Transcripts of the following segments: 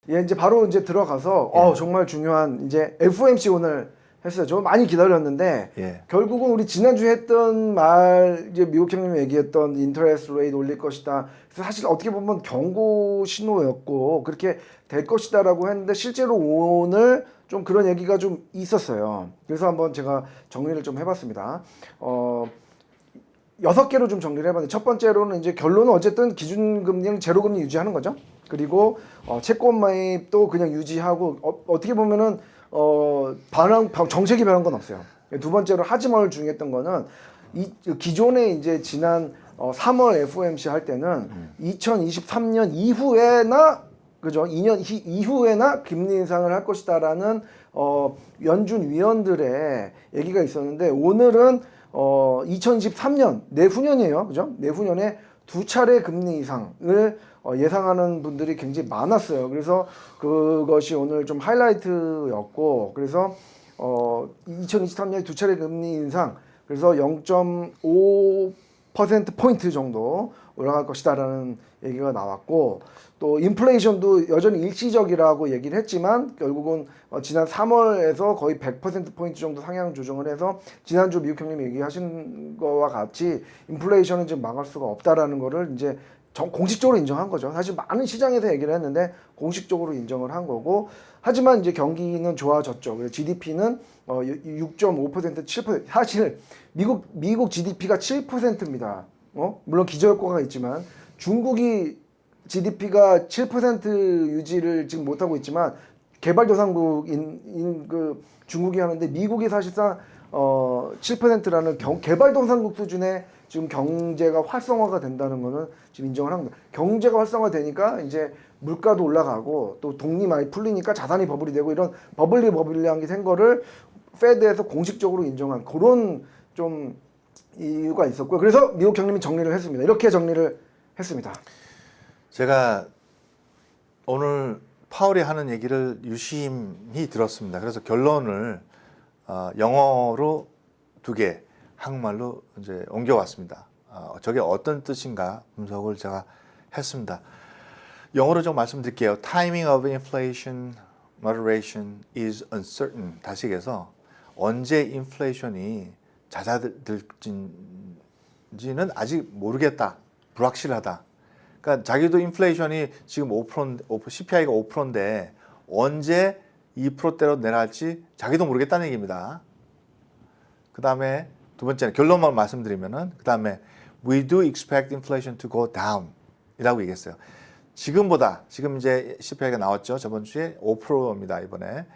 예, 이제 바로 이제 들어가서 정말 중요한 이제 FOMC 오늘 했어요. 저 많이 기다렸는데 예. 결국은 우리 지난주에 했던 말 이제 미국 형님이 얘기했던 인터레스트 레이트 올릴 것이다. 그래서 사실 어떻게 보면 경고 신호였고 그렇게 될 것이다라고 했는데 실제로 오늘 좀 그런 얘기가 좀 있었어요. 그래서 한번 제가 정리를 좀 해봤습니다. 6개로 좀 정리를 해봤는데 첫 번째로는 이제 결론은 어쨌든 기준금리는 제로금리 유지하는 거죠. 그리고 채권 매입도 그냥 유지하고 어떻게 보면은 정책이 변한 건 없어요. 두 번째로 하지 말 중요했던 거는 이 기존에 이제 지난 3월 FOMC 할 때는 2023년 이후에나 그죠? 2년 이후에나 금리 인상을 할 것이다라는 연준 위원들의 얘기가 있었는데 오늘은 2023년 내후년이에요. 그죠? 내후년에 두 차례 금리 인상을 예상하는 분들이 굉장히 많았어요. 그래서 그것이 오늘 좀 하이라이트였고 그래서 2023년에 두 차례 금리 인상 그래서 0.5% 정도 올라갈 것이다라는 얘기가 나왔고 또 인플레이션도 여전히 일시적이라고 얘기를 했지만 결국은 지난 3월에서 거의 100%포인트 정도 상향 조정을 해서 지난주 미국 형님이 얘기하신 거와 같이 인플레이션은 지금 막을 수가 없다라는 거를 이제 공식적으로 인정한 거죠. 사실 많은 시장에서 얘기를 했는데 공식적으로 인정을 한 거고 하지만 이제 경기는 좋아졌죠. 그래서 GDP는 6.5% 7% 사실 미국 GDP가 7%입니다. 물론 기저효과가 있지만 중국이 GDP가 7% 유지를 지금 못하고 있지만 개발도상국인 그 중국이 하는데 미국이 사실상 7%라는 개발도상국 수준의 지금 경제가 활성화가 된다는 거는 지금 인정을 합니다. 경제가 활성화되니까 이제 물가도 올라가고 또 돈이 많이 풀리니까 자산이 버블이 되고 이런 버블리한 게 된 거를 페드에서 공식적으로 인정한 그런 좀 이유가 있었고요. 그래서 미국 경님이 정리를 했습니다. 이렇게 정리를 했습니다. 제가 오늘 파월이 하는 얘기를 유심히 들었습니다. 그래서 결론을 영어로 2개, 한국말로 이제 옮겨왔습니다. 저게 어떤 뜻인가 분석을 제가 했습니다. 영어로 좀 말씀드릴게요. Timing of inflation moderation is uncertain. 다시 얘기해서 언제 인플레이션이 잦아들지는 아직 모르겠다. 불확실하다. 그러니까 자기도 인플레이션이 지금 5%, CPI가 5%인데 언제 2%대로 내려갈지 자기도 모르겠다는 얘기입니다. 그 다음에 두 번째는 결론만 말씀드리면은 그 다음에 we do expect inflation to go down 이라고 얘기했어요. 지금보다 지금 이제 CPI가 나왔죠. 저번 주에 5%입니다. 이번에.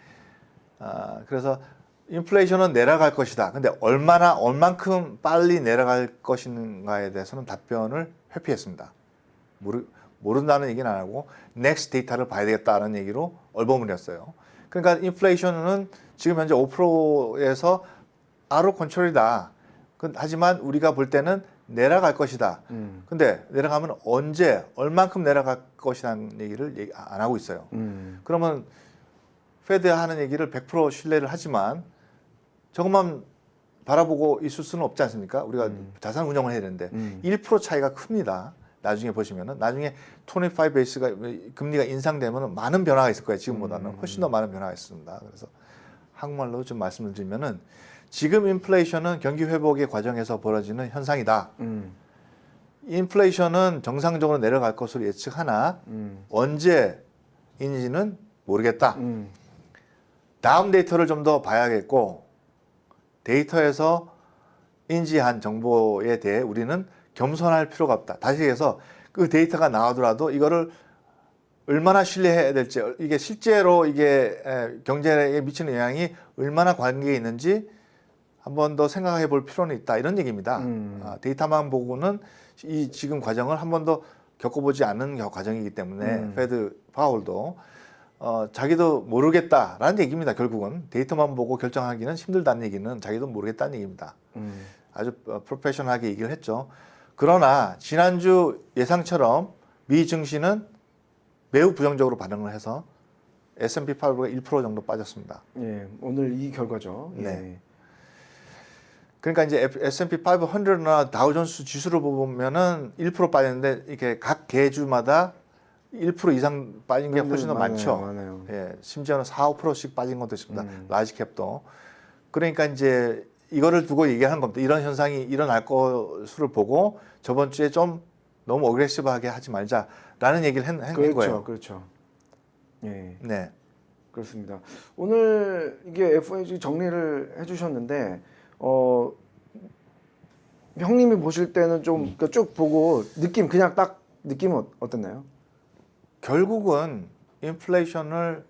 그래서 인플레이션은 내려갈 것이다. 근데 얼만큼 빨리 내려갈 것인가에 대해서는 답변을 회피했습니다. 모른다는 얘기는 안 하고 next 데이터를 봐야 되겠다는 얘기로 얼버무렸어요. 그러니까 인플레이션은 지금 현재 5%에서 out of control이다. 하지만 우리가 볼 때는 내려갈 것이다. 근데 내려가면 언제, 얼만큼 내려갈 것이라는 얘기를 안 하고 있어요. 그러면 페드 하는 얘기를 100% 신뢰를 하지만 저것만 바라보고 있을 수는 없지 않습니까? 우리가 자산 운용을 해야 되는데 1% 차이가 큽니다. 나중에 보시면은 나중에 25 베이스가 금리가 인상되면 많은 변화가 있을 거예요. 지금보다는 훨씬 더 많은 변화가 있습니다. 그래서 한국말로 좀 말씀을 드리면은 지금 인플레이션은 경기 회복의 과정에서 벌어지는 현상이다. 인플레이션은 정상적으로 내려갈 것으로 예측하나 언제인지는 모르겠다. 다음 데이터를 좀 더 봐야겠고 데이터에서 인지한 정보에 대해 우리는 겸손할 필요가 없다. 다시 해서 그 데이터가 나오더라도 이거를 얼마나 신뢰해야 될지 이게 실제로 이게 경제에 미치는 영향이 얼마나 관계가 있는지 한 번 더 생각해 볼 필요는 있다. 이런 얘기입니다. 데이터만 보고는 이 지금 과정을 한 번도 겪어보지 않은 과정이기 때문에 페드 파월도 자기도 모르겠다라는 얘기입니다. 결국은 데이터만 보고 결정하기는 힘들다는 얘기는 자기도 모르겠다는 얘기입니다. 아주 프로페셔널하게 얘기를 했죠. 그러나 지난주 예상처럼 미 증시는 매우 부정적으로 반응을 해서 S&P 500가 1% 정도 빠졌습니다. 예, 오늘 이 결과죠. 예. 네. 그러니까 이제 S&P 500나 다우존스 지수를 보면은 1% 빠졌는데 이렇게 각 계주마다 1% 이상 빠진 게 훨씬 더 많죠. 많아요. 예, 심지어는 4, 5%씩 빠진 것도 있습니다. 라지 캡도. 그러니까 이제 이거를 두고 얘기하는 겁니다. 이런 현상이 일어날 것을 보고 저번 주에 좀 너무 어그레시브하게 하지 말자라는 얘기를 한 그렇죠, 거예요. 그렇죠. 예, 네, 그렇습니다. 오늘 이게 FOMC 정리를 해주셨는데, 형님이 보실 때는 좀 쭉 보고 그냥 딱 느낌은 어땠나요? 결국은 인플레이션을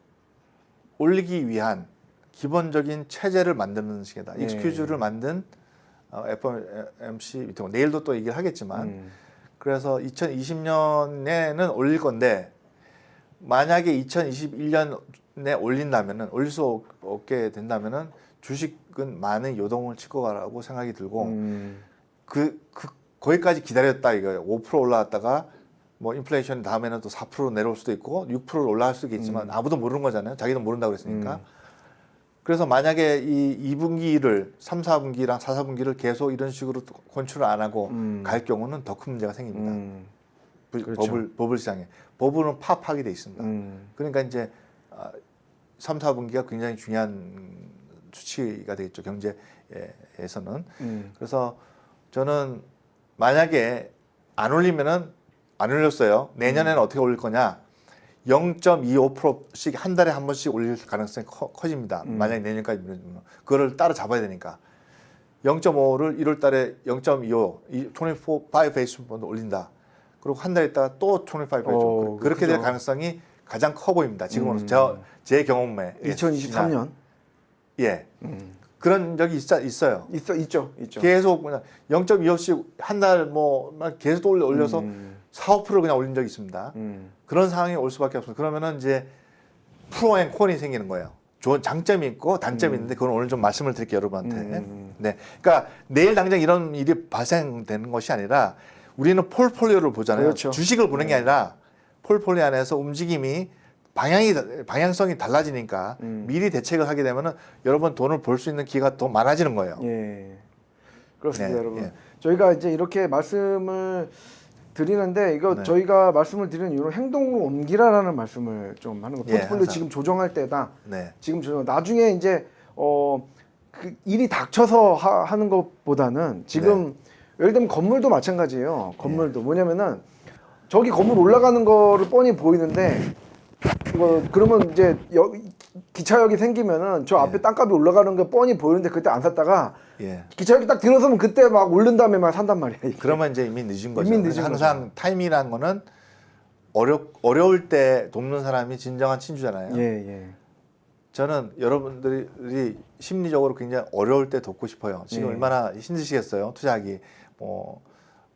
올리기 위한 기본적인 체제를 만드는 식이다. 네. 익스큐즈를 만든 FOMC 미팅. 내일도 또 얘기를 하겠지만 그래서 2020년에는 올릴 건데 만약에 2021년에 올릴 수 없게 된다면은 주식은 많은 요동을 칠 거라고 생각이 들고 거기까지 기다렸다 이거예요. 5% 올라왔다가 뭐 인플레이션 다음에는 또 4% 내려올 수도 있고 6% 올라갈 수도 있지만 아무도 모르는 거잖아요. 자기도 모른다고 그랬으니까. 그래서 만약에 이 2분기를 3, 4분기랑 4, 4분기를 계속 이런 식으로 컨트롤 안 하고 갈 경우는 더 큰 문제가 생깁니다. 그렇죠. 버블 시장에. 버블은 파악하게 돼 있습니다. 그러니까 이제 3, 4분기가 굉장히 중요한 수치가 되겠죠. 경제에서는. 그래서 저는 만약에 안 올리면은 안 올렸어요. 내년에는 어떻게 올릴 거냐? 0.25%씩 한 달에 한 번씩 올릴 가능성이 커집니다. 만약에 내년까지 밀어주면 그거를 따라 잡아야 되니까 0.5를 1월 달에 0.25, 25 베이스 포인트 올린다. 그리고 한 달 있다가 또 25 베이스 포인트 그렇게 될 가능성이 가장 커 보입니다. 지금으로서 제 경험에 2023년 예 그런 적이 있어요. 있죠. 계속 그냥 0.25씩 한 달 뭐 계속 또 올려서 4, 5% 그냥 올린 적이 있습니다. 그런 상황이 올 수밖에 없습니다. 그러면은 이제 프로앤콘이 생기는 거예요. 좋은 장점이 있고 단점이 있는데 그건 오늘 좀 말씀을 드릴게요, 여러분한테. 네, 그러니까 내일 당장 이런 일이 발생되는 것이 아니라 우리는 폴폴리오를 보잖아요. 그렇죠. 주식을 보는 게 아니라 폴폴리오 안에서 움직임이 방향성이 달라지니까 미리 대책을 하게 되면은 여러분 돈을 벌 수 있는 기회가 더 많아지는 거예요. 예, 그렇습니다, 네, 여러분. 예. 저희가 이제 이렇게 말씀을 드리는데 이거 네. 저희가 말씀을 드리는 이유로 행동으로 옮기라라는 말씀을 좀 하는 거. 예, 포트폴리오 항상. 지금 조정할 때다. 네, 지금 나중에 이제 그 일이 닥쳐서 하는 것보다는 지금 예를 들면 건물도 마찬가지예요. 건물도 뭐냐면은 저기 건물 올라가는 거를 뻔히 보이는데 그러면 이제 기차역이 생기면은 저 앞에 땅값이 올라가는 게 뻔히 보이는데 그때 안 샀다가 예. 기차역이 딱 들어서면 그때 막 오른 다음에 막 산단 말이야. 이게. 그러면 이제 이미 늦은 거죠. 이미 늦은 항상 타이밍이라는 거는 어려울 때 돕는 사람이 진정한 친주잖아요. 예. 저는 여러분들이 심리적으로 굉장히 어려울 때 돕고 싶어요. 지금 예. 얼마나 힘드시겠어요. 투자하기.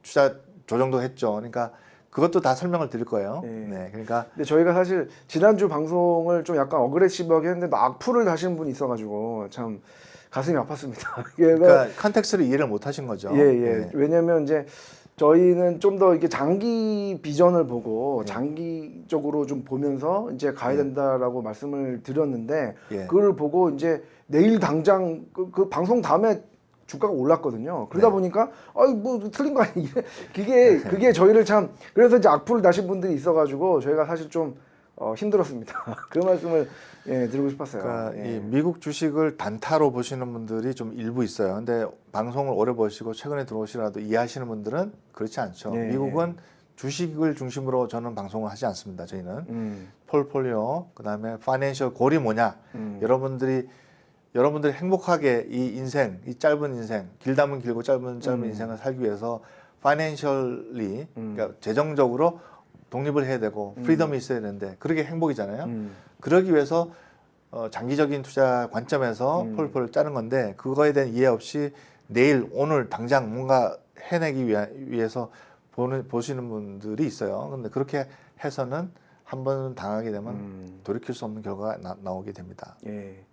투자 조정도 했죠. 그러니까 그것도 다 설명을 드릴 거예요. 예. 네. 그러니까 근데 저희가 사실 지난주 방송을 좀 약간 어그레시브하게 했는데 막 악플을 다시는 분이 있어가지고 참 가슴이 아팠습니다. 그러니까 컨텍스트를 이해를 못 하신 거죠. 예. 왜냐면 이제 저희는 좀 더 이게 장기 비전을 보고 장기적으로 좀 보면서 이제 가야 된다라고 말씀을 드렸는데 예. 그걸 보고 이제 내일 당장 그 방송 다음에 주가가 올랐거든요. 그러다 보니까 뭐 틀린 거 아니에요. 그게 저희를 참 그래서 이제 악플을 다신 분들이 있어가지고 저희가 사실 좀 힘들었습니다. 그 말씀을 드리고 싶었어요. 그러니까 예. 이 미국 주식을 단타로 보시는 분들이 좀 일부 있어요. 근데 방송을 오래 보시고 최근에 들어오시라도 이해하시는 분들은 그렇지 않죠. 예. 미국은 주식을 중심으로 저는 방송을 하지 않습니다. 저희는 폴폴리오, 그다음에 파이낸셜 골이 뭐냐. 여러분들이 행복하게 이 짧은 인생, 길다면 길고 짧은 인생을 살기 위해서 파이낸셜리, 그러니까 재정적으로 독립을 해야 되고 프리덤이 있어야 되는데 그러게 행복이잖아요. 그러기 위해서 장기적인 투자 관점에서 폴폴을 짜는 건데 그거에 대한 이해 없이 내일 오늘 당장 뭔가 해내기 위해서 보시는 분들이 있어요. 근데 그렇게 해서는 한 번 당하게 되면 돌이킬 수 없는 결과가 나오게 됩니다. 예.